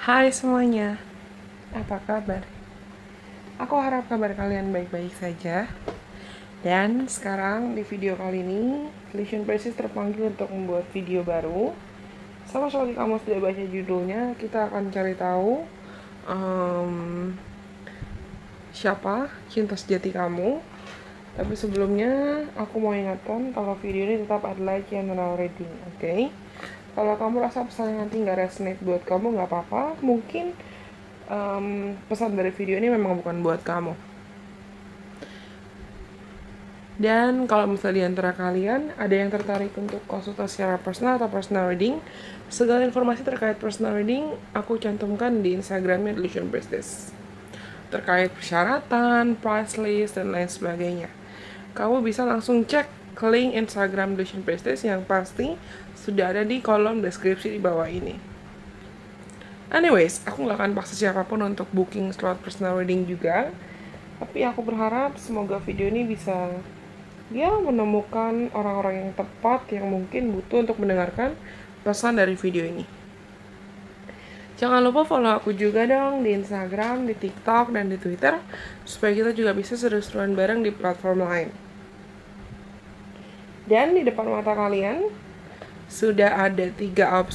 Hai semuanya, apa kabar? Aku harap kabar kalian baik-baik saja. Dan sekarang di video kali ini, Lesion Persis terpanggil untuk membuat video baru. Sama seperti kamu sudah baca judulnya, kita akan cari tahu siapa cinta sejati kamu. Tapi sebelumnya, aku mau ingatkan kalau video ini tetap adalah general reading, oke? Kalau kamu rasa pesan nanti nggak resonate buat kamu, nggak apa-apa. Mungkin pesan dari video ini memang bukan buat kamu. Dan kalau misalnya di antara kalian ada yang tertarik untuk konsultasi secara personal atau personal reading, segala informasi terkait personal reading aku cantumkan di Instagramnya Delusion Priestess. Terkait persyaratan, price list, dan lain sebagainya. Kamu bisa langsung cek ke link Instagram Delusion Priestess yang pasti sudah ada di kolom deskripsi di bawah ini. Anyways, aku nggak akan paksa siapapun untuk booking slot personal reading juga. Tapi aku berharap semoga video ini bisa menemukan orang-orang yang tepat yang mungkin butuh untuk mendengarkan pesan dari video ini. Jangan lupa follow aku juga dong di Instagram, di TikTok, dan di Twitter supaya kita juga bisa seru-seruan bareng di platform lain. Dan di depan mata kalian sudah ada 3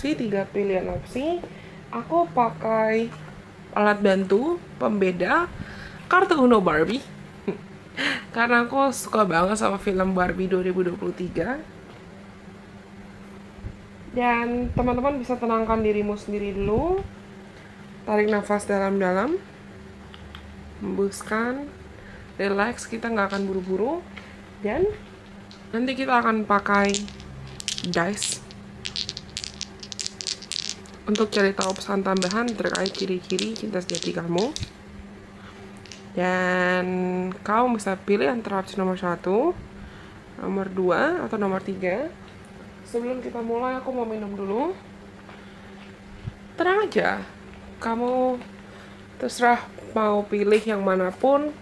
pilihan opsi. Aku pakai alat bantu pembeda kartu Uno Barbie karena aku suka banget sama film Barbie 2023. Dan teman-teman bisa tenangkan dirimu sendiri dulu. Tarik nafas dalam-dalam, hembuskan, relax, kita nggak akan buru-buru. Dan nanti kita akan pakai dice untuk cari tahu pesan tambahan terkait ciri-ciri cinta sejati kamu. Dan kamu bisa pilih antara opsi nomor 1, nomor 2, atau nomor 3. Sebelum kita mulai, aku mau minum dulu. Tenang aja, kamu terserah mau pilih yang manapun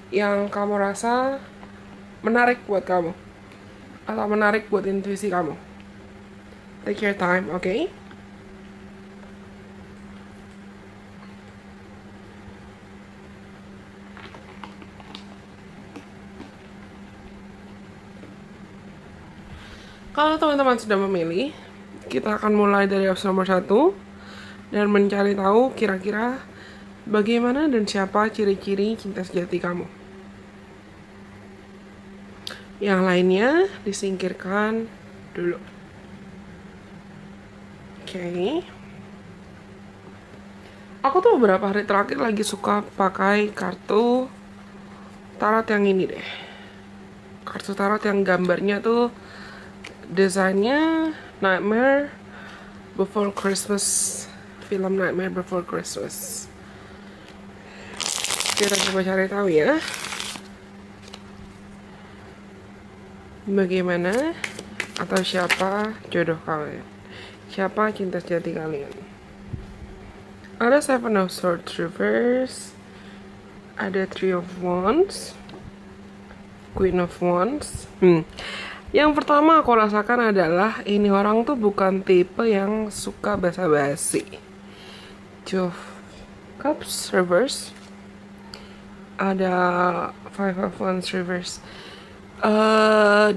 yang kamu rasa menarik buat kamu atau menarik buat intuisi kamu. Take your time, okay? Kalau teman-teman sudah memilih, kita akan mulai dari opsi nomor 1 dan mencari tahu kira-kira bagaimana dan siapa ciri-ciri cinta sejati kamu. Yang lainnya disingkirkan dulu. Oke. Aku tuh beberapa hari terakhir lagi suka pakai kartu tarot yang ini deh. Kartu tarot yang gambarnya tuh desainnya Nightmare Before Christmas, film Nightmare Before Christmas. Kita coba cari tahu ya, bagaimana atau siapa jodoh kalian, siapa cinta sejati kalian. Ada Seven of Swords reverse, ada Three of Wands, Queen of Wands. Yang pertama aku rasakan adalah ini orang tuh bukan tipe yang suka basa-basi. Two of Cups reverse, ada Five of Wands reverse.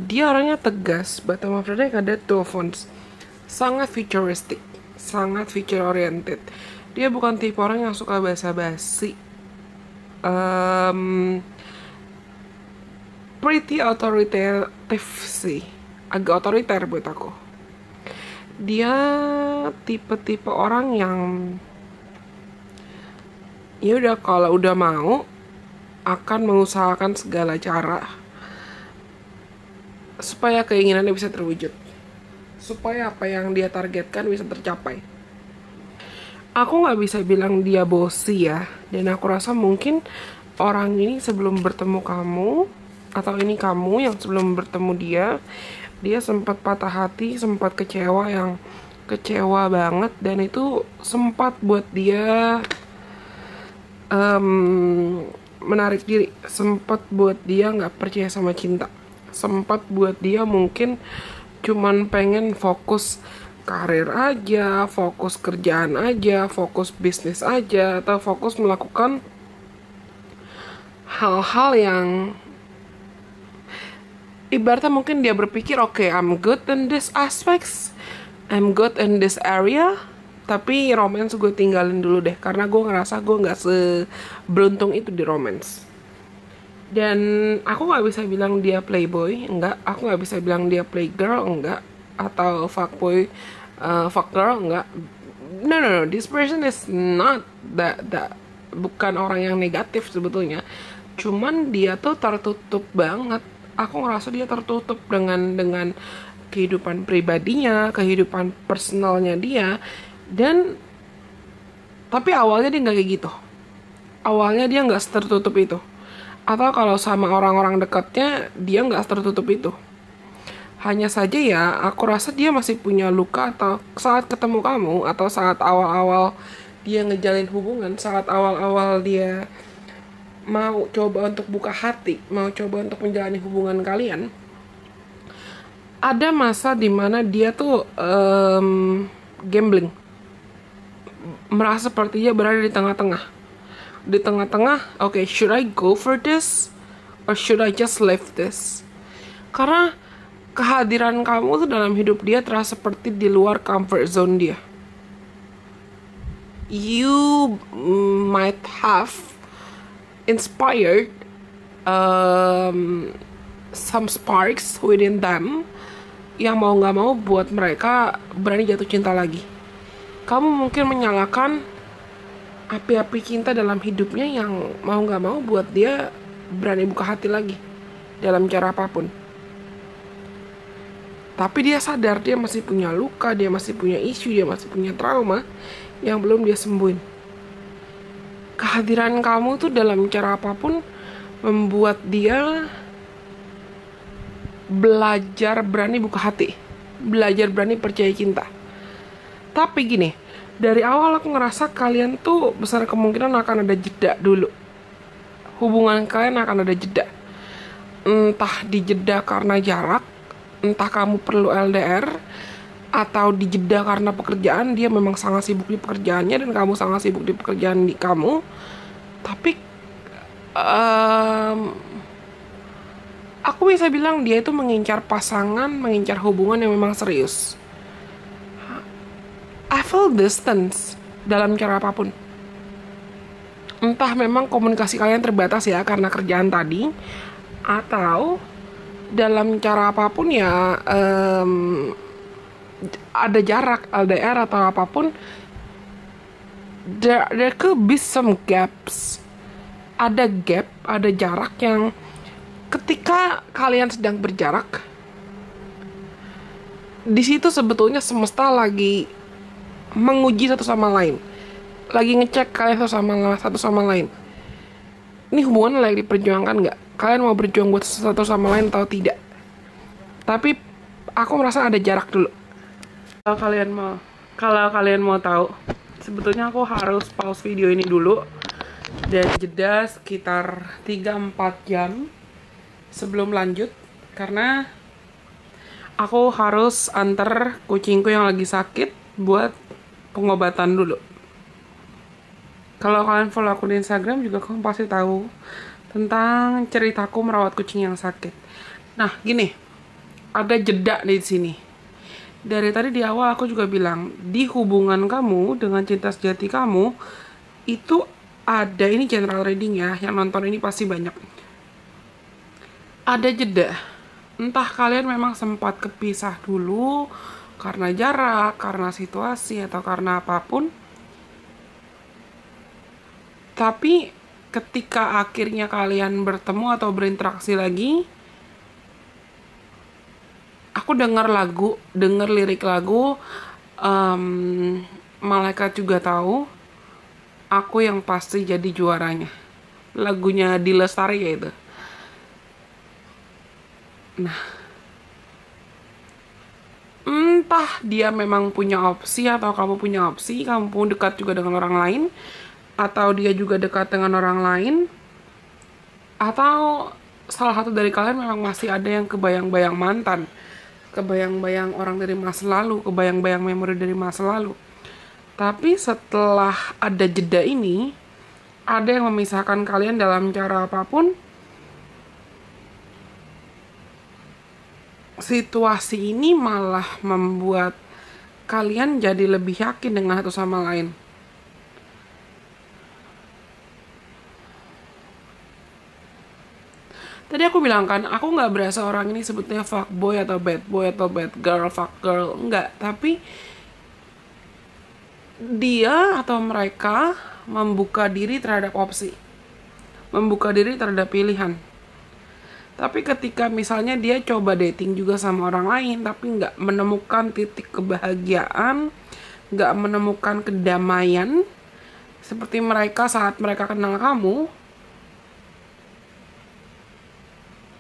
Dia orangnya tegas, bottom of the deck ada Two of Wands. Sangat futuristic, sangat future oriented. Dia bukan tipe orang yang suka basa-basi. Pretty authoritative sih, agak otoriter buat aku. Dia tipe-tipe orang yang ya udah kalau udah mau akan mengusahakan segala cara supaya keinginannya bisa terwujud, supaya apa yang dia targetkan bisa tercapai. Aku nggak bisa bilang dia bosi ya, dan aku rasa mungkin orang ini sebelum bertemu kamu, atau ini kamu yang sebelum bertemu dia sempat patah hati, sempat kecewa banget, dan itu sempat buat dia menarik diri, sempat buat dia nggak percaya sama cinta, sempat buat dia mungkin cuman pengen fokus karir aja, fokus kerjaan aja, fokus bisnis aja, atau fokus melakukan hal-hal yang ibaratnya mungkin dia berpikir, oke, I'm good in this aspects, I'm good in this area, tapi romance gue tinggalin dulu deh, karena gue ngerasa gue nggak seberuntung itu di romance. Dan aku nggak bisa bilang dia playboy, enggak. Aku nggak bisa bilang dia playgirl, enggak. Atau fuckboy, fuckgirl, enggak. No. This person is not that. Bukan orang yang negatif sebetulnya. Cuman dia tuh tertutup banget. Aku ngerasa dia tertutup dengan kehidupan pribadinya, kehidupan personalnya dia. Dan tapi awalnya dia nggak kayak gitu. Awalnya dia nggak tertutup itu. Atau kalau sama orang-orang dekatnya, dia nggak tertutup itu. Hanya saja ya, aku rasa dia masih punya luka atau saat ketemu kamu, atau saat awal-awal dia ngejalin hubungan, saat awal-awal dia mau coba untuk buka hati, mau coba untuk menjalani hubungan kalian, ada masa dimana dia tuh gambling. Merasa seperti dia berada di tengah-tengah. Okay, should I go for this or should I just leave this? Karena kehadiran kamu tuh dalam hidup dia terasa seperti di luar comfort zone dia. You might have inspired some sparks within them yang mau nggak mau buat mereka berani jatuh cinta lagi. Kamu mungkin menyalakan api-api cinta dalam hidupnya yang mau nggak mau buat dia berani buka hati lagi dalam cara apapun. Tapi dia sadar dia masih punya luka, dia masih punya isu, dia masih punya trauma yang belum dia sembuhin. Kehadiran kamu tuh dalam cara apapun membuat dia belajar berani buka hati, belajar berani percaya cinta. Tapi gini, dari awal aku ngerasa kalian tuh besar kemungkinan akan ada jeda dulu. Hubungan kalian akan ada jeda. Entah dijeda karena jarak, entah kamu perlu LDR, atau dijeda karena pekerjaan. Dia memang sangat sibuk di pekerjaannya dan kamu sangat sibuk di pekerjaan di kamu. Tapi aku bisa bilang dia itu mengincar pasangan, mengincar hubungan yang memang serius. I feel distance dalam cara apapun. Entah memang komunikasi kalian terbatas ya karena kerjaan tadi, atau dalam cara apapun ya ada jarak LDR atau apapun. There could be some gaps. Ada gap, ada jarak yang ketika kalian sedang berjarak, di situ sebetulnya semesta lagi menguji satu sama lain, lagi ngecek kalian satu sama lain. Ini hubungan lagi diperjuangkan nggak? Kalian mau berjuang buat satu sama lain atau tidak? Tapi aku merasa ada jarak dulu. Kalau kalian mau tahu, sebetulnya aku harus pause video ini dulu dan jeda sekitar 3-4 jam sebelum lanjut, karena aku harus antar kucingku yang lagi sakit buat pengobatan dulu. Kalau kalian follow aku di Instagram juga kamu pasti tahu tentang ceritaku merawat kucing yang sakit. Nah, gini, ada jeda di sini. Dari tadi di awal aku juga bilang, di hubungan kamu dengan cinta sejati kamu itu ada, ini general reading ya, yang nonton ini pasti banyak. Ada jeda. Entah kalian memang sempat kepisah dulu karena jarak, karena situasi, atau karena apapun. Tapi ketika akhirnya kalian bertemu atau berinteraksi lagi, aku dengar lirik lagu, malaikat juga tahu, aku yang pasti jadi juaranya. Lagunya Di Lestari ya itu. Nah, entah dia memang punya opsi atau kamu punya opsi, kamu pun dekat juga dengan orang lain, atau dia juga dekat dengan orang lain, atau salah satu dari kalian memang masih ada yang kebayang-bayang mantan. kebayang-bayang orang dari masa lalu, kebayang-bayang memori dari masa lalu. Tapi setelah ada jeda ini, ada yang memisahkan kalian dalam cara apapun, situasi ini malah membuat kalian jadi lebih yakin dengan satu sama lain. Tadi aku bilang kan, aku nggak berasa orang ini sebutnya fuckboy atau bad boy atau bad girl, fuck girl, enggak. Tapi dia atau mereka membuka diri terhadap opsi, membuka diri terhadap pilihan. Tapi ketika misalnya dia coba dating juga sama orang lain, tapi nggak menemukan titik kebahagiaan, nggak menemukan kedamaian, seperti mereka saat mereka kenal kamu,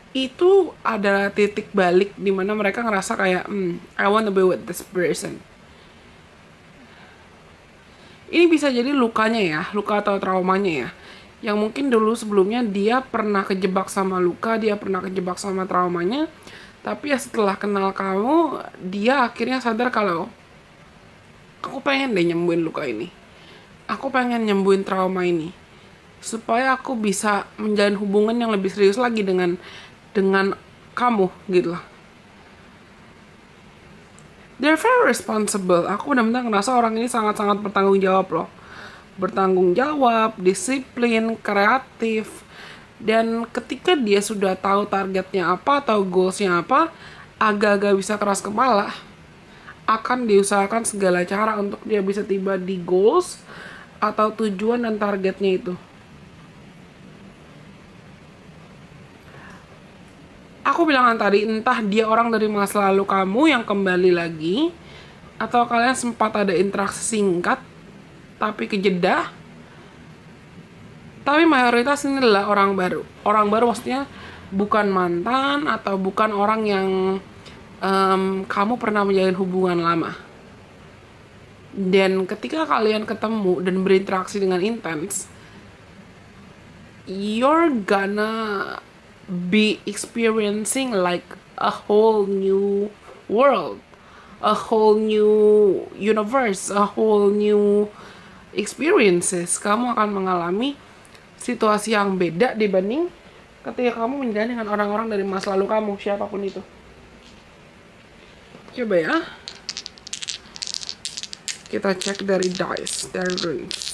itu adalah titik balik dimana mereka ngerasa kayak I want to be with this person. Ini bisa jadi lukanya ya, luka atau traumanya ya, yang mungkin dulu sebelumnya dia pernah kejebak sama luka, dia pernah kejebak sama traumanya, tapi ya setelah kenal kamu, dia akhirnya sadar kalau aku pengen deh nyembuhin luka ini, aku pengen nyembuhin trauma ini, supaya aku bisa menjalin hubungan yang lebih serius lagi dengan kamu gitu lah. They're very responsible. Aku benar-benar ngerasa orang ini sangat-sangat bertanggung jawab loh. Bertanggung jawab, disiplin, kreatif. Dan ketika dia sudah tahu targetnya apa atau goalsnya apa, agak-agak bisa keras kepala, akan diusahakan segala cara untuk dia bisa tiba di goals atau tujuan dan targetnya itu. Aku bilang tadi, entah dia orang dari masa lalu kamu yang kembali lagi, atau kalian sempat ada interaksi singkat tapi kejeda. Tapi mayoritas ini adalah orang baru. Orang baru maksudnya bukan mantan atau bukan orang yang kamu pernah menjalin hubungan lama. Dan ketika kalian ketemu dan berinteraksi dengan intens, you're gonna be experiencing like a whole new world, a whole new universe, a whole new experiences. Kamu akan mengalami situasi yang beda dibanding ketika kamu menjalani dengan orang-orang dari masa lalu kamu, siapapun itu. Coba ya, kita cek dari dice, dari runes.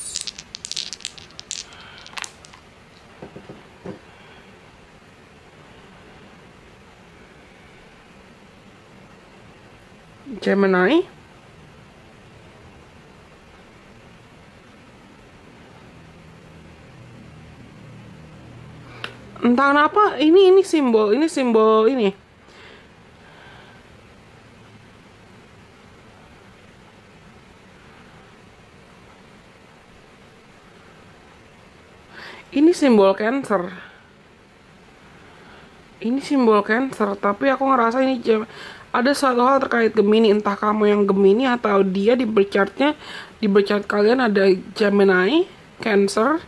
Gemini, entah kenapa ini simbol ini. Ini simbol Cancer. Ini simbol Cancer, tapi aku ngerasa ini ada suatu hal terkait Gemini, entah kamu yang Gemini atau dia di birth chart kalian ada Gemini, Cancer,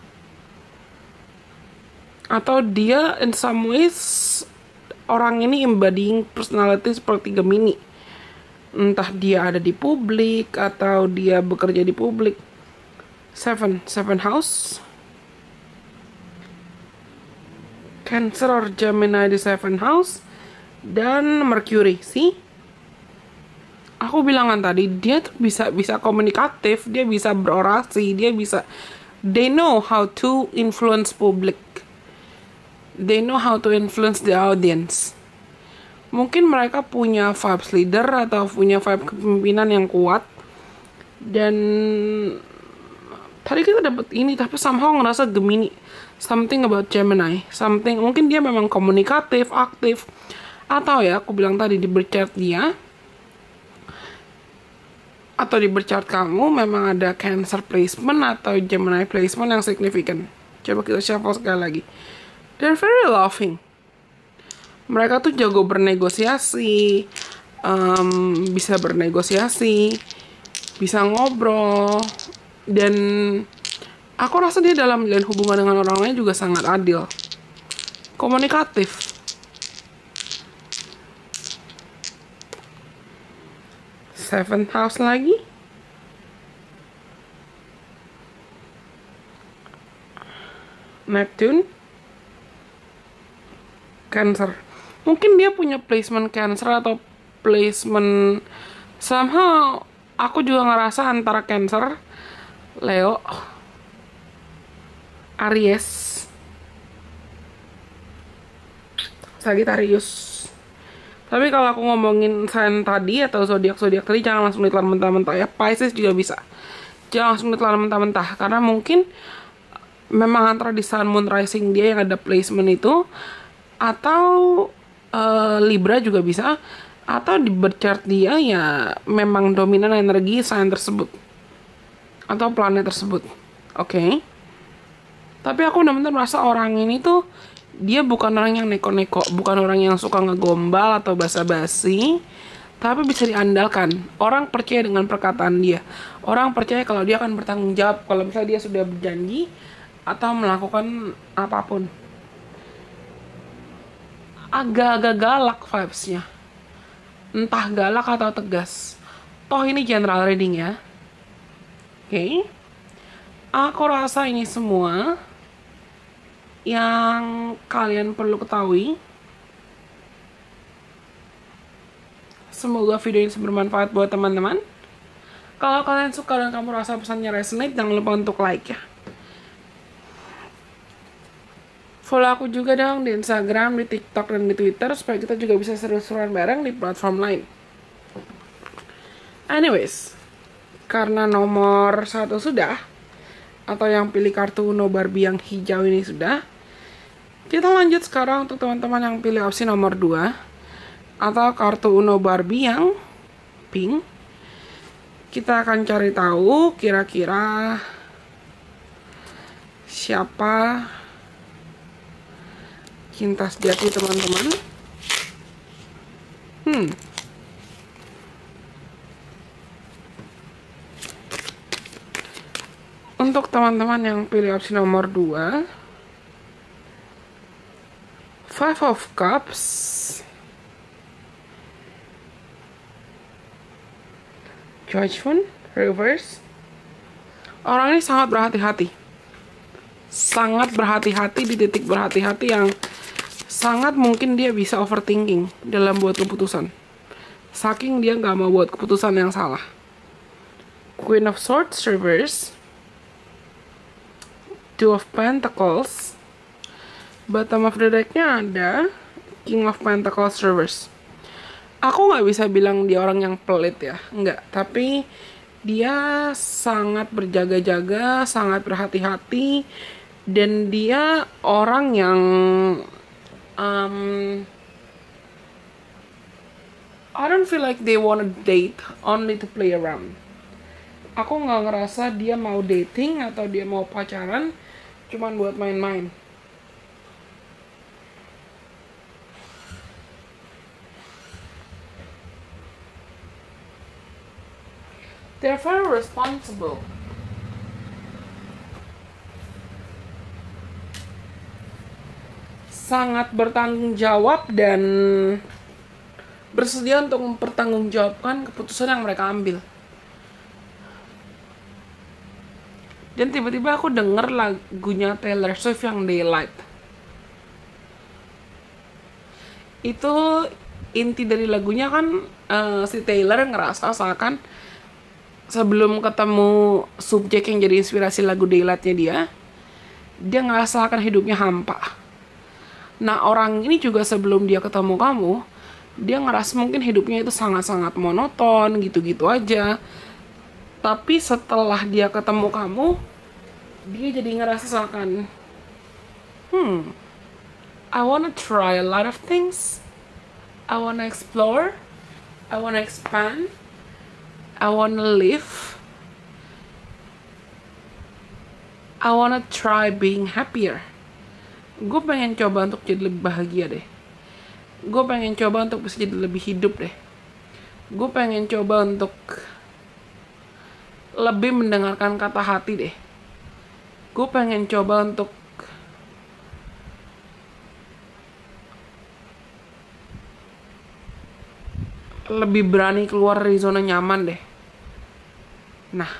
atau dia in some ways orang ini embodying personality seperti Gemini. Entah dia ada di publik atau dia bekerja di publik. Seven house, Cancer or Gemini di 7 house, dan Mercury. Sih, aku bilangan tadi dia tuh bisa komunikatif, dia bisa berorasi, they know how to influence public, they know how to influence the audience. Mungkin mereka punya vibes leader atau punya vibe kepemimpinan yang kuat. Dan tadi kita dapat ini, tapi somehow ngerasa Gemini, something about Gemini, something, mungkin dia memang komunikatif, aktif, atau ya aku bilang tadi di birth chart dia atau di birth chart kamu memang ada Cancer placement atau Gemini placement yang signifikan. Coba kita shuffle sekali lagi. They're very loving. Mereka tuh jago bernegosiasi, bisa bernegosiasi, bisa ngobrol, dan aku rasa dia dalam menjalin hubungan dengan orang lain juga sangat adil, komunikatif. seventh house lagi. Neptune, Cancer. Mungkin dia punya placement Cancer atau placement somehow aku juga ngerasa antara Cancer, Leo, Aries, Sagittarius. Tapi kalau aku ngomongin sign tadi atau zodiak tadi, jangan langsung ditelan mentah-mentah ya. Pisces juga bisa. Jangan langsung ditelan mentah-mentah karena mungkin memang antara di Sun, Moon, Rising dia yang ada placement itu, atau Libra juga bisa, atau di birth chart dia ya memang dominan energi sign tersebut atau planet tersebut. Oke. Tapi aku benar-benar merasa orang ini tuh dia bukan orang yang neko-neko, bukan orang yang suka ngegombal atau basa-basi, tapi bisa diandalkan. Orang percaya dengan perkataan dia. Orang percaya kalau dia akan bertanggung jawab kalau misalnya dia sudah berjanji atau melakukan apapun. Agak-agak galak vibes-nya. Entah galak atau tegas. Toh ini general reading ya. Oke. Aku rasa ini semua yang kalian perlu ketahui. Semoga video ini bermanfaat buat teman-teman. Kalau kalian suka dan kamu rasa pesannya resonate, jangan lupa untuk like ya. Follow aku juga dong di Instagram, di TikTok, dan di Twitter supaya kita juga bisa seru-seruan bareng di platform lain. Anyways, karena nomor 1 sudah, atau yang pilih kartu Uno Barbie yang hijau ini sudah, kita lanjut sekarang untuk teman-teman yang pilih opsi nomor 2 atau kartu Uno Barbie yang pink. Kita akan cari tahu kira-kira siapa cinta sejati teman-teman. Untuk teman-teman yang pilih opsi nomor 2, Five of Cups, Judgment, Reverse. Orang ini sangat berhati-hati. Sangat berhati-hati di titik berhati-hati yang sangat mungkin dia bisa overthinking dalam buat keputusan. Saking dia nggak mau buat keputusan yang salah. Queen of Swords Reverse, Two of Pentacles, bottom of the decknya ada King of Pentacles Reverse. Aku nggak bisa bilang dia orang yang pelit ya, nggak. Tapi dia sangat berjaga-jaga, sangat berhati-hati, dan dia orang yang I don't feel like they wanna date only to play around. Aku nggak ngerasa dia mau dating atau dia mau pacaran cuman buat main-main. They're very responsible. Sangat bertanggung jawab dan bersedia untuk mempertanggungjawabkan keputusan yang mereka ambil. Dan tiba-tiba aku denger lagunya Taylor Swift yang Daylight. Itu inti dari lagunya kan si Taylor ngerasa seakan sebelum ketemu subjek yang jadi inspirasi lagu Daylight-nya dia ngerasa akan hidupnya hampa. Nah, orang ini juga sebelum dia ketemu kamu, dia ngerasa mungkin hidupnya itu sangat-sangat monoton, gitu-gitu aja. Tapi setelah dia ketemu kamu, dia jadi ngerasa seakan, I wanna try a lot of things. I wanna explore. I wanna expand. I wanna live. I wanna try being happier. Gue pengen coba untuk jadi lebih bahagia deh. Gue pengen coba untuk bisa jadi lebih hidup deh. Gue pengen coba untuk lebih mendengarkan kata hati deh. Gue pengen coba untuk lebih berani keluar dari zona nyaman deh. Nah,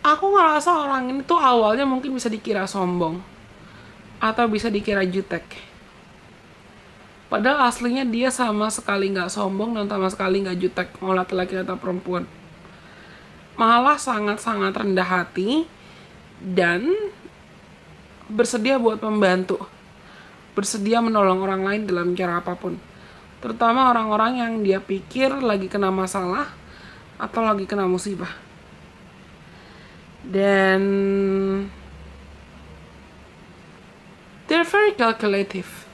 aku ngerasa orang ini tuh awalnya mungkin bisa dikira sombong atau bisa dikira jutek. Padahal aslinya dia sama sekali nggak sombong dan sama sekali nggak jutek, mau laki-laki atau perempuan. Malah sangat-sangat rendah hati dan bersedia buat membantu, bersedia menolong orang lain dalam cara apapun. Terutama orang-orang yang dia pikir lagi kena masalah atau lagi kena musibah. Dan they're very calculative.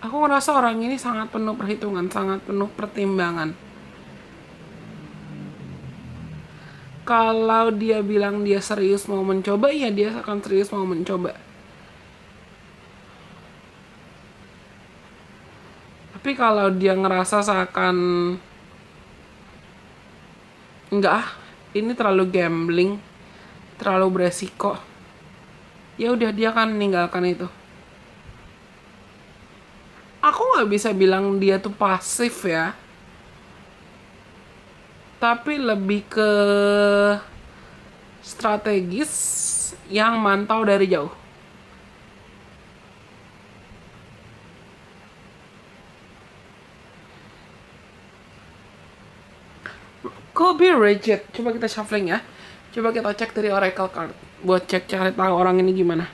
Aku ngerasa orang ini sangat penuh perhitungan, sangat penuh pertimbangan. Kalau dia bilang dia serius mau mencoba, ya dia akan serius mau mencoba. Tapi kalau dia ngerasa seakan enggak, ini terlalu gambling, terlalu beresiko, ya udah dia akan meninggalkan itu. Aku nggak bisa bilang dia tuh pasif ya, tapi lebih ke strategis yang mantau dari jauh. Could be rigid. Coba kita shuffling ya. Coba kita cek dari oracle card buat cek cari tahu orang ini gimana.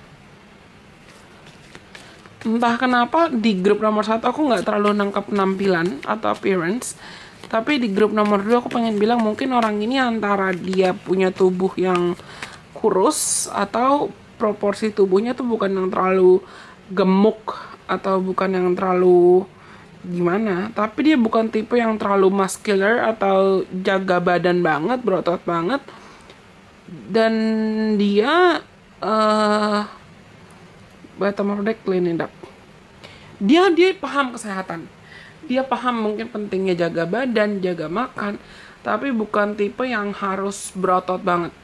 Entah kenapa di grup nomor 1 aku nggak terlalu nangkap penampilan atau appearance, tapi di grup nomor 2 aku pengen bilang mungkin orang ini antara dia punya tubuh yang kurus atau proporsi tubuhnya tuh bukan yang terlalu gemuk atau bukan yang terlalu gimana, tapi dia bukan tipe yang terlalu muscular atau jaga badan banget, berotot banget. Dan dia bottom of deck clean it up. Dia paham kesehatan. Dia paham mungkin pentingnya jaga badan, jaga makan, tapi bukan tipe yang harus berotot banget.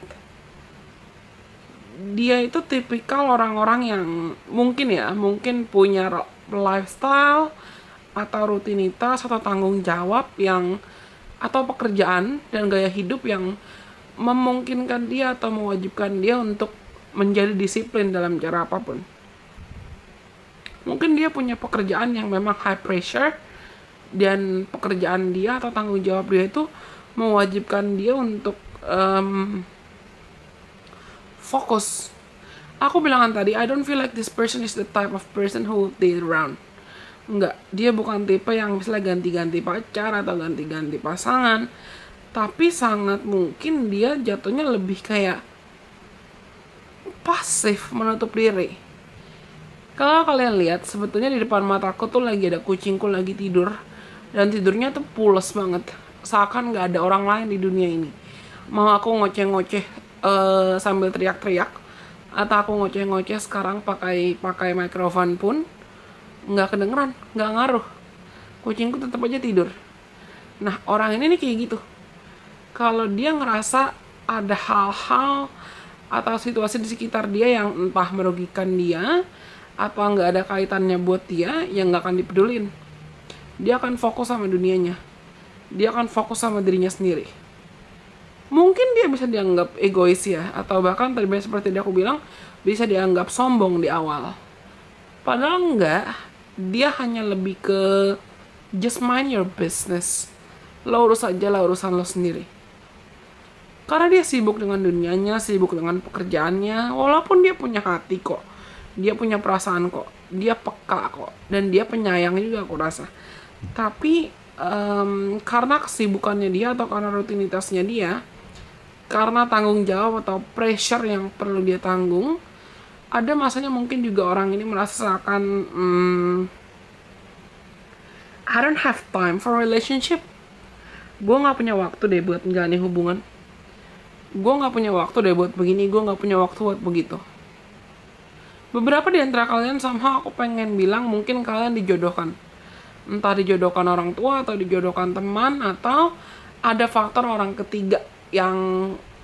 Dia itu tipikal orang-orang yang mungkin punya lifestyle atau rutinitas atau tanggung jawab yang atau pekerjaan dan gaya hidup yang memungkinkan dia atau mewajibkan dia untuk menjadi disiplin dalam cara apapun. Mungkin dia punya pekerjaan yang memang high pressure dan pekerjaan dia atau tanggung jawab dia itu mewajibkan dia untuk fokus. Aku bilang tadi, I don't feel like this person is the type of person who will date around. Enggak, dia bukan tipe yang misalnya ganti-ganti pacar atau ganti-ganti pasangan. Tapi sangat mungkin dia jatuhnya lebih kayak pasif, menutup diri. Kalau kalian lihat, sebetulnya di depan mataku tuh lagi ada kucingku lagi tidur. Dan tidurnya tuh pules banget. Seakan gak ada orang lain di dunia ini. Mau aku ngoceh-ngoceh sambil teriak-teriak, atau aku ngoceh-ngoceh sekarang pakai mikrofon pun nggak kedengeran, nggak ngaruh. Kucingku tetap aja tidur. Nah, orang ini nih kayak gitu. Kalau dia ngerasa ada hal-hal atau situasi di sekitar dia yang entah merugikan dia atau nggak ada kaitannya buat dia, yang nggak akan dipedulin. Dia akan fokus sama dunianya. Dia akan fokus sama dirinya sendiri. Mungkin dia bisa dianggap egois ya, atau bahkan tadi seperti aku bilang, bisa dianggap sombong di awal. Padahal enggak, dia hanya lebih ke just mind your business. Lo urus aja lah urusan lo sendiri. Karena dia sibuk dengan dunianya, sibuk dengan pekerjaannya, walaupun dia punya hati kok. Dia punya perasaan kok. Dia peka kok. Dan dia penyayang juga aku rasa. Tapi karena kesibukannya dia atau karena rutinitasnya dia, karena tanggung jawab atau pressure yang perlu dia tanggung, ada masanya mungkin juga orang ini merasakan I don't have time for relationship. Gue gak punya waktu deh buat menjalani hubungan. Gue gak punya waktu deh buat begini. Gue gak punya waktu buat begitu. Beberapa di antara kalian somehow aku pengen bilang mungkin kalian dijodohkan. Entah dijodohkan orang tua atau dijodohkan teman, atau ada faktor orang ketiga yang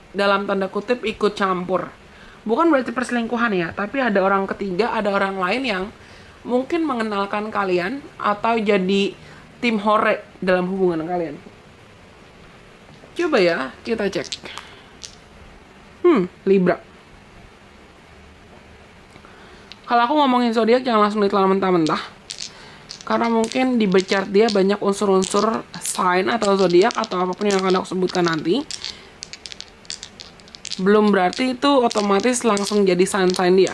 dalam tanda kutip ikut campur. Bukan berarti perselingkuhan ya, tapi ada orang ketiga, ada orang lain yang mungkin mengenalkan kalian atau jadi tim hore dalam hubungan kalian. Coba ya, kita cek. Libra. Kalau aku ngomongin zodiak jangan langsung ditelan mentah-mentah. Karena mungkin di chart dia banyak unsur-unsur sign atau zodiak atau apapun yang akan aku sebutkan nanti. Belum berarti itu otomatis langsung jadi sign-sign dia.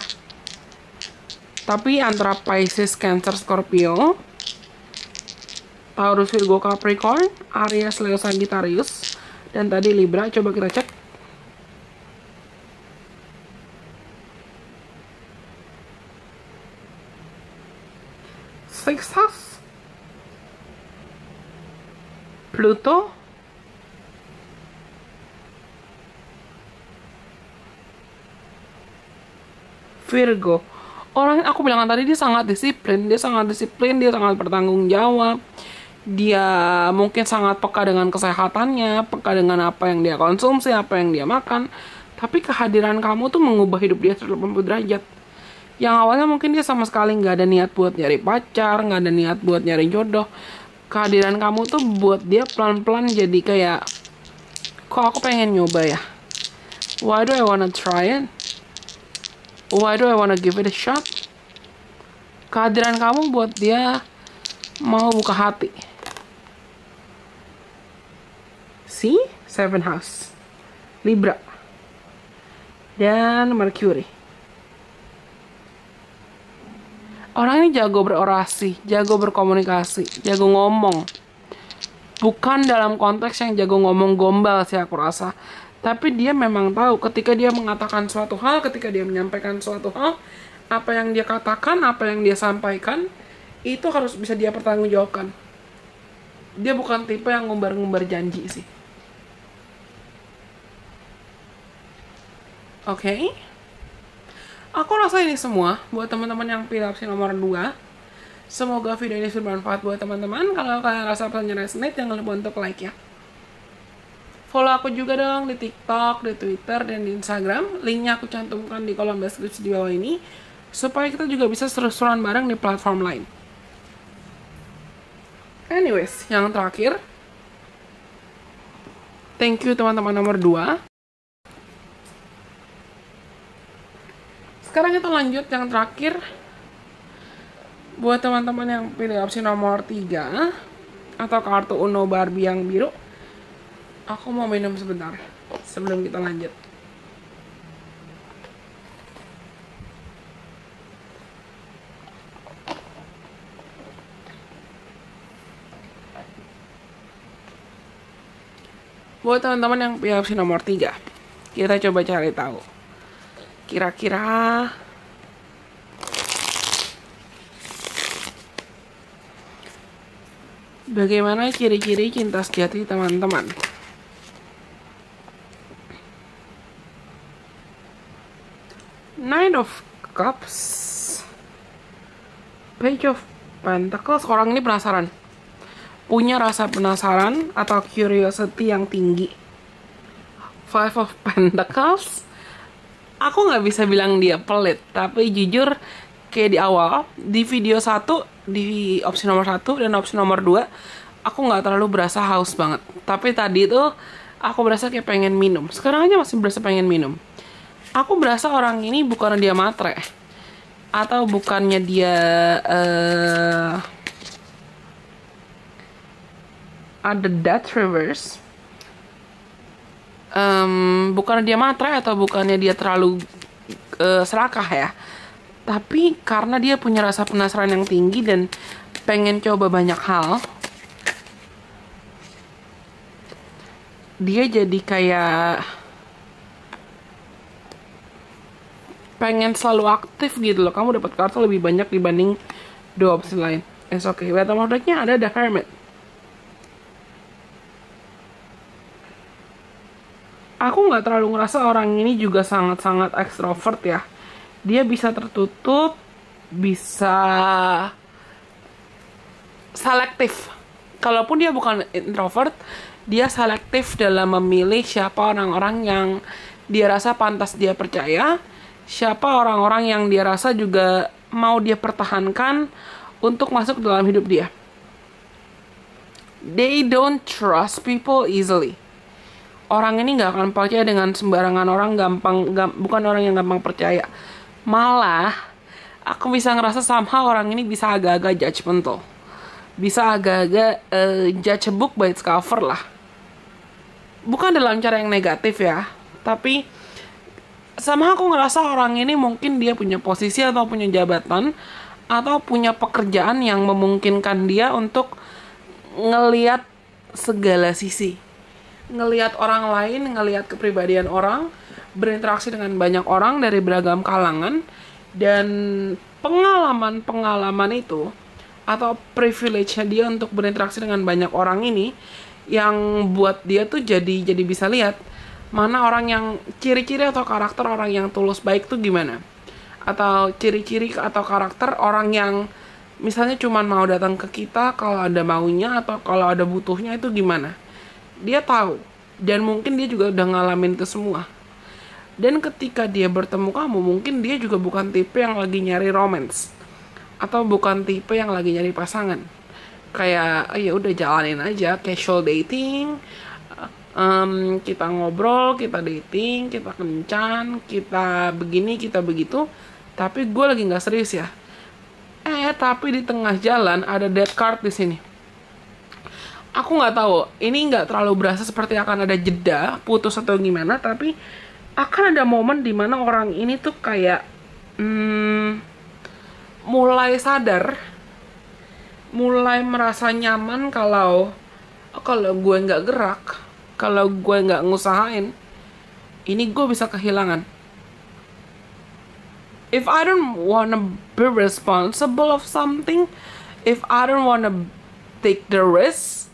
Tapi antara Pisces, Cancer, Scorpio, Taurus, Virgo, Capricorn, Aries, Leo, Sagittarius, dan tadi Libra, coba kita cek. Sixth House, Pluto, Virgo. Orang yang aku bilang tadi dia sangat disiplin, dia sangat bertanggung jawab. Dia mungkin sangat peka dengan kesehatannya, peka dengan apa yang dia konsumsi, apa yang dia makan. Tapi kehadiran kamu tuh mengubah hidup dia 180 derajat. Yang awalnya mungkin dia sama sekali nggak ada niat buat nyari pacar, nggak ada niat buat nyari jodoh. Kehadiran kamu tuh buat dia pelan-pelan jadi kayak, kok aku pengen nyoba ya? Why do I wanna try it? Why do I wanna give it a shot? Kehadiran kamu buat dia mau buka hati. See? 7 house. Libra. Dan Mercury. Orang ini jago berorasi, jago berkomunikasi, jago ngomong. Bukan dalam konteks yang jago ngomong gombal sih aku rasa. Tapi dia memang tahu ketika dia mengatakan suatu hal, ketika dia menyampaikan suatu hal, apa yang dia katakan, apa yang dia sampaikan, itu harus bisa dia pertanggungjawabkan. Dia bukan tipe yang ngumbar-ngumbar janji sih. Oke. Aku rasa ini semua buat teman-teman yang pilih opsi nomor 2. Semoga video ini bermanfaat buat teman-teman. Kalau kalian rasa pesannya resonate, jangan lupa untuk like ya. Follow aku juga dong di TikTok, di Twitter, dan di Instagram. Linknya aku cantumkan di kolom deskripsi di bawah ini. Supaya kita juga bisa seru-seruan bareng di platform lain. Anyways, yang terakhir. Thank you teman-teman nomor 2. Sekarang kita lanjut yang terakhir. Buat teman-teman yang pilih opsi nomor 3. Atau kartu Uno Barbie yang biru. Aku mau minum sebentar sebelum kita lanjut. Buat teman-teman yang pilih opsi nomor 3, kita coba cari tahu. Kira-kira bagaimana ciri-ciri cinta sejati teman-teman? Nine of Cups, Page of Pentacles. Orang ini penasaran, punya rasa penasaran atau curiosity yang tinggi. Five of Pentacles, aku nggak bisa bilang dia pelit, tapi jujur kayak di awal, di video 1, di opsi nomor 1 dan opsi nomor 2, aku nggak terlalu berasa haus banget. Tapi tadi tuh aku berasa kayak pengen minum. Sekarang aja masih berasa pengen minum. Aku berasa orang ini bukannya dia matre, atau bukannya dia ada death reverse, bukannya dia matre atau bukannya dia terlalu serakah ya, tapi karena dia punya rasa penasaran yang tinggi dan pengen coba banyak hal, dia jadi kayak pengen selalu aktif gitu loh. Kamu dapat kartu lebih banyak dibanding 2 opsi lain. It's okay. Bottom of deck-nya ada The Hermit. Aku nggak terlalu ngerasa orang ini juga sangat-sangat ekstrovert ya. Dia bisa tertutup, bisa selektif. Kalaupun dia bukan introvert, dia selektif dalam memilih siapa orang-orang yang dia rasa pantas dia percaya, siapa orang-orang yang dia rasa juga mau dia pertahankan untuk masuk dalam hidup dia. They don't trust people easily. Orang ini nggak akan percaya dengan sembarangan orang, bukan orang yang gampang percaya. Malah, aku bisa ngerasa somehow orang ini bisa agak-agak judgmental. Bisa agak-agak judge a book by its cover lah. Bukan dalam cara yang negatif ya, tapi somehow aku ngerasa orang ini mungkin dia punya posisi atau punya jabatan atau punya pekerjaan yang memungkinkan dia untuk ngelihat segala sisi. Ngelihat orang lain, ngelihat kepribadian orang, berinteraksi dengan banyak orang dari beragam kalangan, dan pengalaman itu atau privilege-nya dia untuk berinteraksi dengan banyak orang ini yang buat dia tuh jadi bisa lihat mana orang yang ciri-ciri atau karakter orang yang tulus baik tuh gimana, atau ciri-ciri atau karakter orang yang misalnya cuman mau datang ke kita kalau ada maunya atau kalau ada butuhnya itu gimana. Dia tahu, dan mungkin dia juga udah ngalamin itu semua. Dan ketika dia bertemu kamu, mungkin dia juga bukan tipe yang lagi nyari romance, atau bukan tipe yang lagi nyari pasangan. Kayak ya udah jalanin aja, casual dating, kita ngobrol, kita dating, kita kencan, kita begini, kita begitu. Tapi gue lagi nggak serius ya. Tapi di tengah jalan ada dead card di sini. Aku nggak tahu, ini nggak terlalu berasa seperti akan ada jeda, putus atau gimana, tapi akan ada momen dimana orang ini tuh kayak mulai sadar, mulai merasa nyaman kalau gue nggak gerak, kalau gue nggak ngusahain, ini gue bisa kehilangan. If I don't wanna be responsible of something, if I don't wanna take the risk,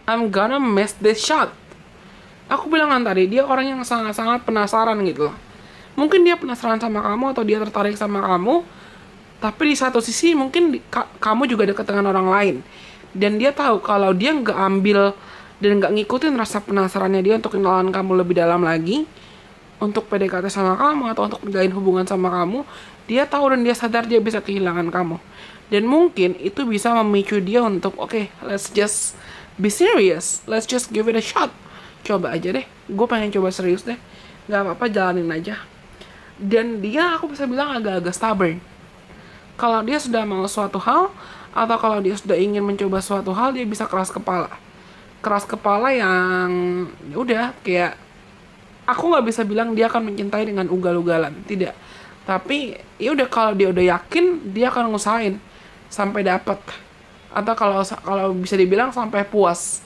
I'm gonna miss this shot. Aku bilang kan tadi, dia orang yang sangat-sangat penasaran gitu loh. Mungkin dia penasaran sama kamu atau dia tertarik sama kamu, tapi di satu sisi mungkin kamu juga dekat dengan orang lain. Dan dia tahu kalau dia nggak ambil dan nggak ngikutin rasa penasarannya dia untuk kenalan kamu lebih dalam lagi, untuk PDKT sama kamu atau untuk menjalin hubungan sama kamu, dia tahu dan dia sadar dia bisa kehilangan kamu. Dan mungkin itu bisa memicu dia untuk okay, let's just be serious, let's just give it a shot. Coba aja deh, gue pengen coba serius deh, gak apa-apa, jalanin aja. Dan dia, aku bisa bilang agak-agak stubborn. Kalau dia sudah mau suatu hal, atau kalau dia sudah ingin mencoba suatu hal, dia bisa keras kepala. Keras kepala yang udah kayak, aku nggak bisa bilang dia akan mencintai dengan ugal-ugalan, tidak. Tapi ya udah, kalau dia udah yakin, dia akan ngusahain sampai dapat. Atau kalau bisa dibilang sampai puas,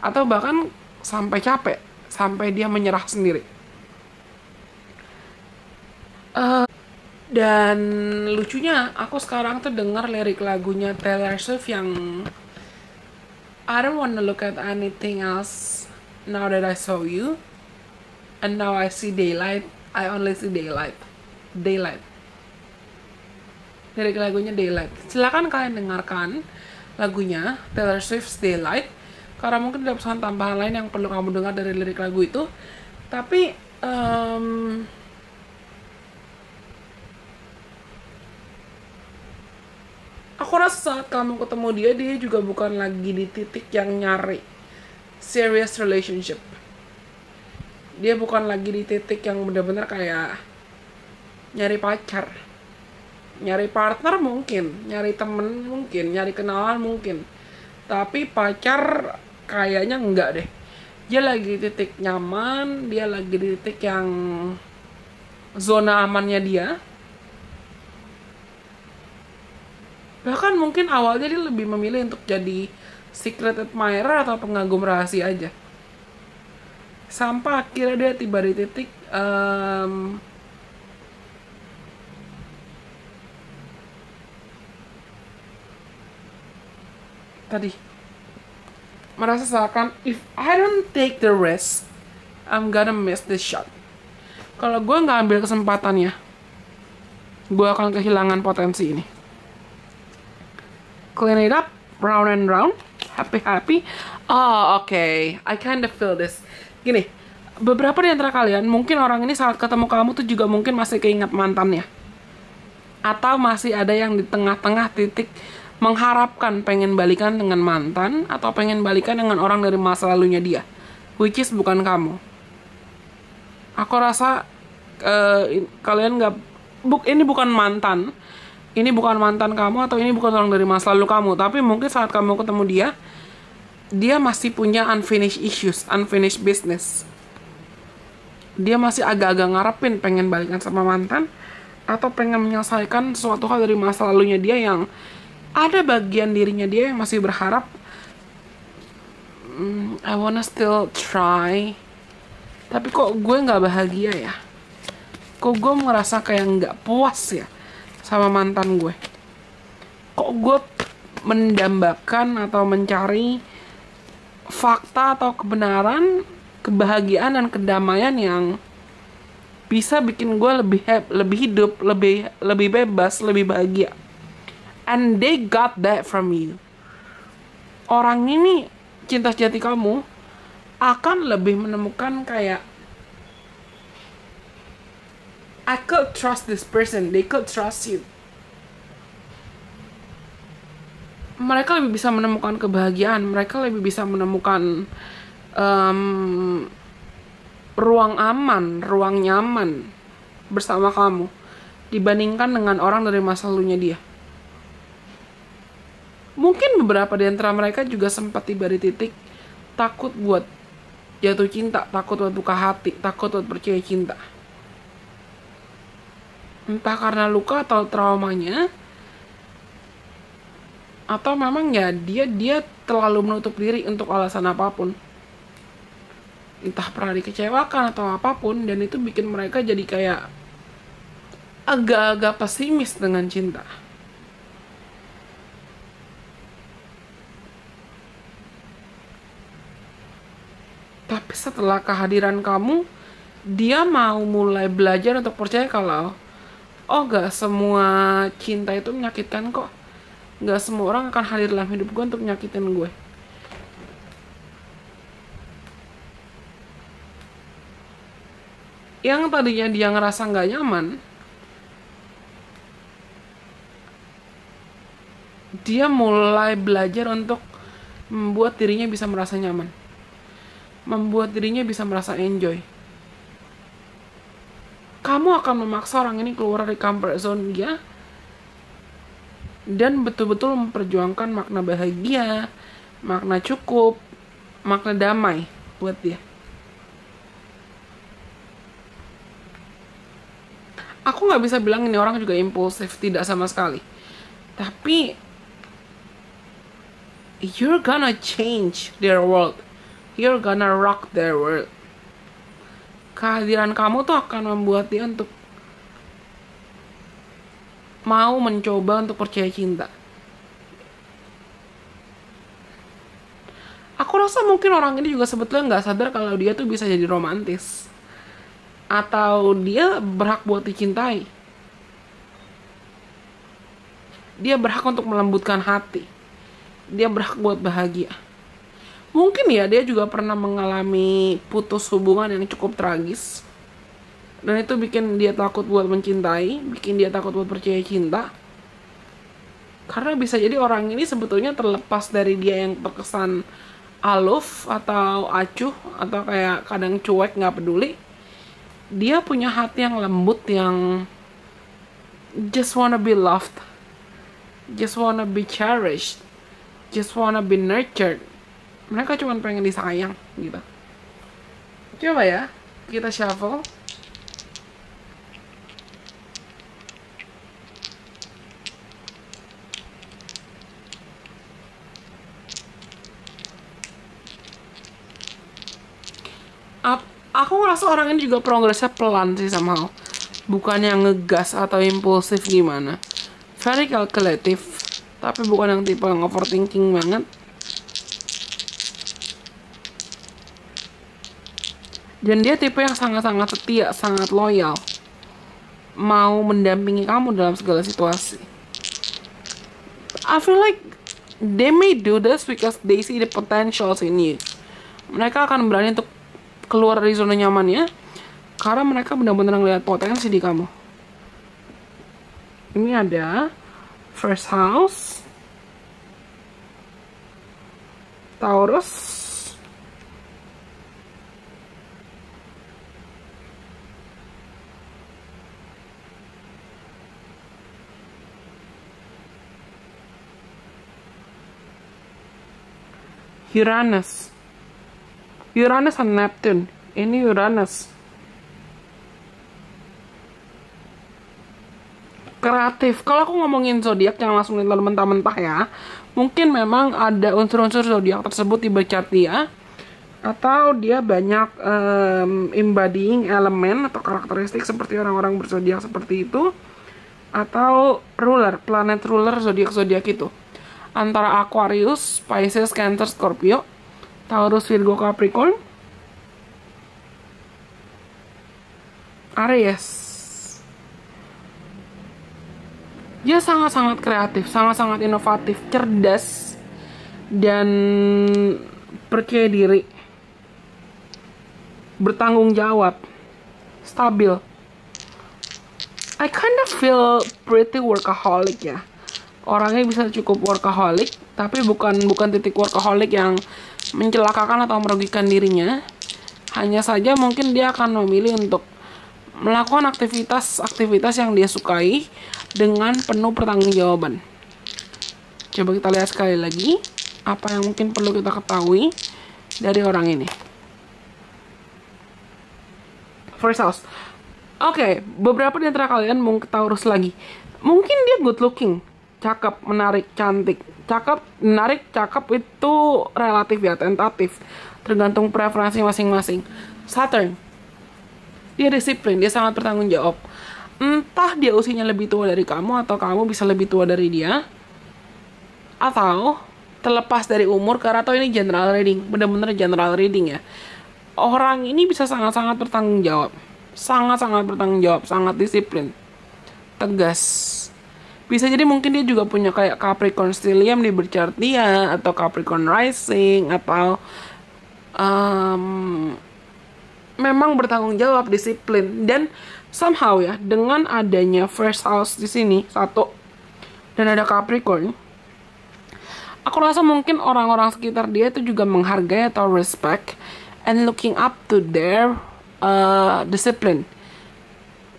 atau bahkan sampai capek, sampai dia menyerah sendiri. Dan lucunya, aku sekarang tuh dengar lirik lagunya Taylor Swift yang I don't wanna look at anything else now that I saw you. And now I see daylight, I only see daylight. Daylight. Lirik lagunya Daylight. Silakan kalian dengarkan lagunya Taylor Swift's Daylight, karena mungkin ada pesan tambahan lain yang perlu kamu dengar dari lirik lagu itu. Tapi aku rasa saat kamu ketemu dia juga bukan lagi di titik yang nyari serious relationship. Dia bukan lagi di titik yang benar-benar kayak nyari pacar. Nyari partner mungkin, nyari temen mungkin, nyari kenalan mungkin. Tapi pacar kayaknya enggak deh. Dia lagi di titik nyaman, dia lagi di titik yang zona amannya dia. Bahkan mungkin awalnya dia lebih memilih untuk jadi secret admirer atau pengagum rahasia aja. Sampai akhirnya dia tiba di titik tadi merasa seakan if I don't take the risk, I'm gonna miss this shot. Kalau gue nggak ambil kesempatannya, gue akan kehilangan potensi ini. Clean it up, round and round, happy. Oh, okay, I kind of feel this. Gini, beberapa di antara kalian, mungkin orang ini saat ketemu kamu tuh juga mungkin masih keinget mantannya. Atau masih ada yang di tengah-tengah titik mengharapkan pengen balikan dengan mantan atau pengen balikan dengan orang dari masa lalunya dia, which is bukan kamu. Aku rasa kalian nggak, ini bukan mantan, ini bukan mantan kamu atau ini bukan orang dari masa lalu kamu, tapi mungkin saat kamu ketemu dia, dia masih punya unfinished issues, unfinished business. Dia masih agak-agak ngarepin pengen balikan sama mantan atau pengen menyelesaikan suatu hal dari masa lalunya dia yang ada bagian dirinya dia yang masih berharap, I wanna still try, tapi kok gue nggak bahagia ya, kok gue merasa kayak nggak puas ya sama mantan gue, kok gue mendambakan atau mencari fakta atau kebenaran, kebahagiaan dan kedamaian yang bisa bikin gue lebih hidup, lebih bebas, lebih bahagia. And they got that from you. Orang ini, cinta sejati kamu, akan lebih menemukan kayak, I could trust this person, they could trust you. Mereka lebih bisa menemukan kebahagiaan, mereka lebih bisa menemukan ruang aman, ruang nyaman bersama kamu dibandingkan dengan orang dari masa lalunya dia. Mungkin beberapa di antara mereka juga sempat tiba di titik takut buat jatuh cinta, takut buat buka hati, takut buat percaya cinta. Entah karena luka atau traumanya, atau memang ya dia terlalu menutup diri untuk alasan apapun. Entah pernah dikecewakan atau apapun, dan itu bikin mereka jadi kayak agak-agak pesimis dengan cinta. Tapi setelah kehadiran kamu, dia mau mulai belajar untuk percaya kalau gak semua cinta itu menyakitkan kok. Gak semua orang akan hadir dalam hidup gue untuk nyakitin gue. Yang tadinya dia ngerasa gak nyaman, dia mulai belajar untuk membuat dirinya bisa merasa nyaman, membuat dirinya bisa merasa enjoy. Kamu akan memaksa orang ini keluar dari comfort zone dia dan betul-betul memperjuangkan makna bahagia, makna cukup, makna damai buat dia. Aku gak bisa bilang ini orang juga impulsif, tidak sama sekali. Tapi you're gonna change their world, you're gonna rock their world. Kehadiran kamu tuh akan membuat dia untuk mau mencoba untuk percaya cinta. Aku rasa mungkin orang ini juga sebetulnya gak sadar kalau dia tuh bisa jadi romantis, atau dia berhak buat dicintai. Dia berhak untuk melembutkan hati, dia berhak buat bahagia. Mungkin ya dia juga pernah mengalami putus hubungan yang cukup tragis, dan itu bikin dia takut buat mencintai, bikin dia takut buat percaya cinta. Karena bisa jadi orang ini sebetulnya terlepas dari dia yang terkesan aloof atau acuh atau kayak kadang cuek gak peduli, dia punya hati yang lembut, yang just wanna be loved, just wanna be cherished, just wanna be nurtured. Mereka cuma pengen disayang gitu. Coba ya, kita shuffle. Aku ngerasa orang ini juga progresnya pelan sih somehow. Bukan yang ngegas atau impulsif gimana. Very calculative, tapi bukan yang tipe yang overthinking banget. Dan dia tipe yang sangat-sangat setia, sangat loyal, mau mendampingi kamu dalam segala situasi. I feel like they may do this because they see the potentials in you. Mereka akan berani untuk keluar dari zona nyamannya, karena mereka benar-benar ngelihat potensi di kamu. Ini ada first house, Taurus, Uranus. Uranus dan Neptune. Ini Uranus. Kreatif. Kalau aku ngomongin zodiak jangan langsung lihat mentah-mentah ya. Mungkin memang ada unsur-unsur zodiak tersebut di chart dia, atau dia banyak embodying elemen atau karakteristik seperti orang-orang berzodiak seperti itu, atau ruler, planet ruler zodiak-zodiak itu. Antara Aquarius, Pisces, Cancer, Scorpio, Taurus, Virgo, Capricorn, Aries. Dia sangat-sangat kreatif, sangat-sangat inovatif, cerdas, dan percaya diri, bertanggung jawab, stabil. I kind of feel pretty workaholic ya. Orangnya bisa cukup workaholic, tapi bukan titik workaholic yang mencelakakan atau merugikan dirinya. Hanya saja mungkin dia akan memilih untuk melakukan aktivitas yang dia sukai dengan penuh pertanggungjawaban. Coba kita lihat sekali lagi apa yang mungkin perlu kita ketahui dari orang ini. First house. Oke, beberapa di antara kalian mungkin Taurus lagi. Mungkin dia good looking, cakep, menarik, cantik. Cakep, menarik, cakep itu relatif ya, tentatif. Tergantung preferensi masing-masing. Saturn. Dia disiplin, dia sangat bertanggung jawab. Entah dia usianya lebih tua dari kamu atau kamu bisa lebih tua dari dia. Atau terlepas dari umur, karena atau ini general reading, benar-benar general reading ya. Orang ini bisa sangat-sangat bertanggung jawab. Sangat-sangat bertanggung jawab, sangat disiplin. Tegas. Bisa jadi mungkin dia juga punya kayak Capricorn stellium di birth dia, atau Capricorn rising, atau memang bertanggung jawab, disiplin. Dan somehow ya, dengan adanya first house di sini satu dan ada Capricorn, aku rasa mungkin orang-orang sekitar dia itu juga menghargai atau respect and looking up to their discipline.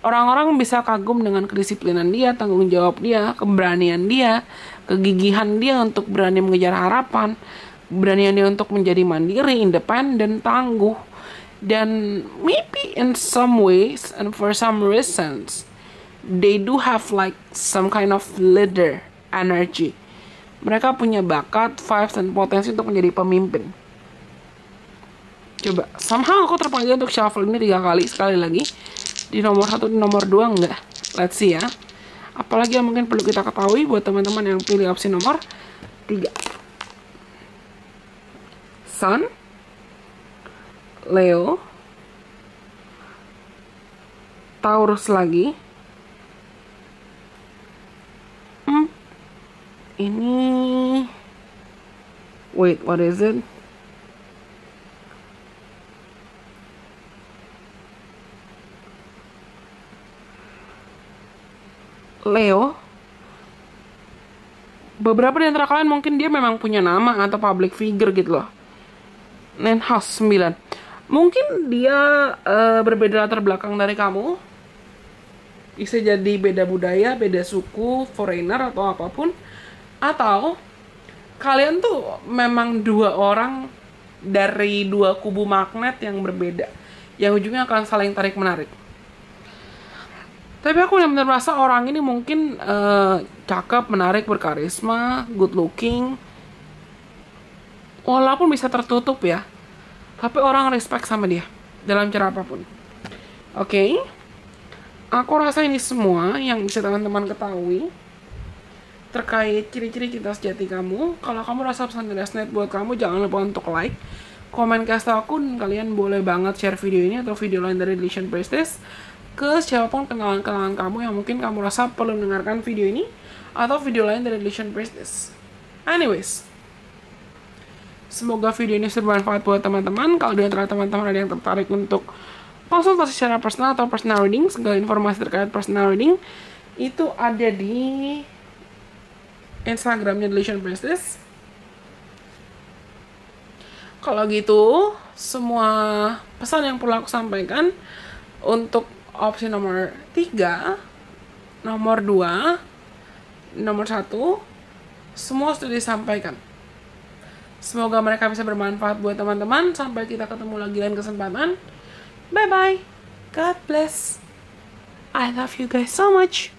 Orang-orang bisa kagum dengan kedisiplinan dia, tanggung jawab dia, keberanian dia, kegigihan dia untuk berani mengejar harapan, keberanian dia untuk menjadi mandiri, independen, tangguh. Dan maybe in some ways and for some reasons, they do have like some kind of leader energy. Mereka punya bakat, vibes, dan potensi untuk menjadi pemimpin. Coba, somehow aku terpanggil untuk shuffle ini 3 kali, sekali lagi. Di nomor 1, di nomor 2 enggak. Let's see ya. Apalagi yang mungkin perlu kita ketahui buat teman-teman yang pilih opsi nomor 3. Sun, Leo, Taurus lagi. Ini wait, what is it? Leo. Beberapa di antara kalian mungkin dia memang punya nama atau public figure gitu loh. 9 house 9. Mungkin dia berbeda latar belakang dari kamu. Bisa jadi beda budaya, beda suku, foreigner atau apapun. Atau kalian tuh memang 2 orang dari 2 kubu magnet yang berbeda, yang ujungnya akan saling tarik menarik. Tapi aku benar-benar merasa orang ini mungkin cakep, menarik, berkarisma, good looking. Walaupun bisa tertutup ya, tapi orang respect sama dia dalam cara apapun. Oke. Aku rasa ini semua yang bisa teman-teman ketahui terkait ciri-ciri cinta sejati kamu. Kalau kamu rasa pesan dari Resonate buat kamu, jangan lupa untuk like, komen, kasih tau aku, dan kalian boleh banget share video ini atau video lain dari Illusion Priestess ke siapapun kenalan-kenalan kamu yang mungkin kamu rasa perlu mendengarkan video ini atau video lain dari Illusion Priestess. Anyways, Semoga video ini bermanfaat buat teman-teman. Kalau di antara teman-teman ada yang tertarik untuk konsultasi secara personal atau personal reading, segala informasi terkait personal reading itu ada di Instagramnya Delusion Priestess. Kalau gitu, semua pesan yang perlu aku sampaikan untuk opsi nomor 3, nomor 2, nomor 1, semua sudah disampaikan. Semoga mereka bisa bermanfaat buat teman-teman. Sampai kita ketemu lagi lain kesempatan. Bye-bye. God bless. I love you guys so much.